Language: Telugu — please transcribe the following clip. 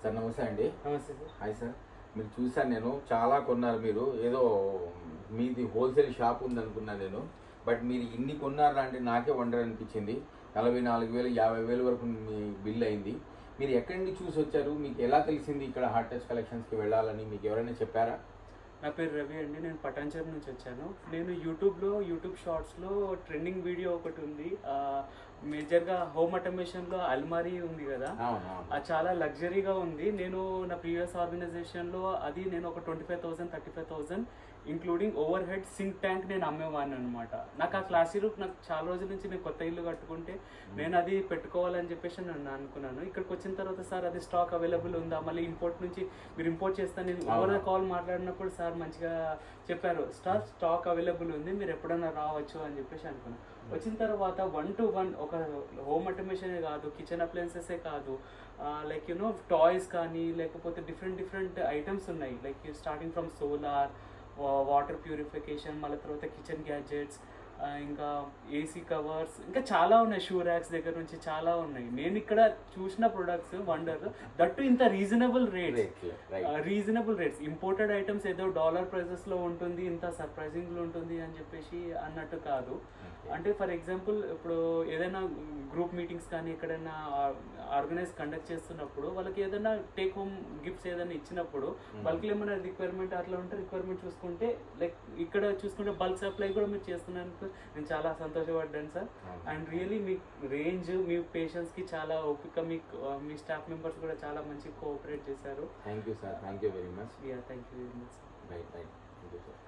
సార్ నమస్తే అండి. నమస్తే సార్. Hi sir. మీరు చూసాను, నేను చాలా కొన్నారు. మీరు ఏదో మీది హోల్సేల్ షాప్ ఉంది అనుకున్నాను నేను, బట్ మీరు ఇన్ని కొన్నారా అంటే నాకే వండర్ అనిపించింది. 44,000 50,000 వరకు మీ బిల్ అయింది. మీరు ఎక్కడి నుండి చూసి వచ్చారు? మీకు ఎలా తెలిసింది ఇక్కడ హార్ట్ టచ్ కలెక్షన్స్కి వెళ్ళాలని? మీకు ఎవరైనా చెప్పారా? నా పేరు రవి అండి. నేను పటాన్చేరు నుంచి వచ్చాను. నేను యూట్యూబ్ షార్ట్స్లో ట్రెండింగ్ వీడియో ఒకటి ఉంది. మేజర్గా హోమ్ ఆటోమేషన్లో అల్మారీ ఉంది కదా, అది చాలా లగ్జరీగా ఉంది. నేను నా ప్రీవియస్ ఆర్గనైజేషన్లో అది నేను ఒక 25,000 35,000 including overhead sink tank నేను అమ్మేవాడిని అనమాట. నాకు ఆ క్లాసీ రూప్ నాకు చాలా రోజుల నుంచి నేను కొత్త ఇల్లు కట్టుకుంటే నేను అది పెట్టుకోవాలని చెప్పేసి నేను అనుకున్నాను. ఇక్కడికి వచ్చిన తర్వాత సార్ అది స్టాక్ అవైలబుల్ ఉందా, మళ్ళీ ఇంపోర్ట్ నుంచి మీరు ఇంపోర్ట్ చేస్తాను నేను ఓవర్ కాల్ మాట్లాడినప్పుడు సార్ మంచిగా చెప్పారు, స్టాక్ అవైలబుల్ ఉంది, మీరు ఎప్పుడైనా రావచ్చు అని చెప్పేసి అనుకున్నాను. వచ్చిన తర్వాత 1 to 1 ఒక హోమ్ ఆటోమేషనే కాదు, కిచెన్ అప్లయన్సెసే కాదు, లైక్ టాయ్స్ కానీ లేకపోతే డిఫరెంట్ ఐటమ్స్ ఉన్నాయి. Like starting from solar, water purification, మళ్ళీ తర్వాత కిచెన్ గ్యాడ్జెట్స్, ఇంకా ఏసీ కవర్స్, ఇంకా చాలా ఉన్నాయి. షూ ర్యాక్స్ దగ్గర నుంచి చాలా ఉన్నాయి. నేను ఇక్కడ చూసిన ప్రొడక్ట్స్ వండర్, దట్టు ఇంత రీజనబుల్ రేట్స్. ఇంపోర్టెడ్ ఐటమ్స్ ఏదో డాలర్ ప్రైజెస్లో ఉంటుంది, ఇంత సర్ప్రైజింగ్లో ఉంటుంది అని చెప్పేసి అన్నట్టు కాదు. అంటే ఫర్ ఎగ్జాంపుల్ ఇప్పుడు ఏదైనా గ్రూప్ మీటింగ్స్ కానీ ఎక్కడైనా కండక్ట్ చేస్తున్నప్పుడు వాళ్ళకి ఏదైనా టేక్ హోమ్ గిఫ్ట్స్ ఏదైనా ఇచ్చినప్పుడు వాళ్ళకి ఏమైనా రిక్వైర్మెంట్ అట్లా ఉంటే రిక్వైర్మెంట్ చూసుకుంటే లైక్ ఇక్కడ చూసుకుంటే బల్క్ సప్లై కూడా మీరు చేస్తున్నందుకు నేను చాలా సంతోషపడ్డాను సార్. అండ్ రియలీ మీ రేంజ్, మీ పేషెన్స్కి చాలా ఓపిక, మీ స్టాఫ్ మెంబర్స్ కూడా చాలా మంచి కోఆపరేట్ చేశారు. Thank you sir. Thank you very much. Thank you very much. Right. Thank you sir.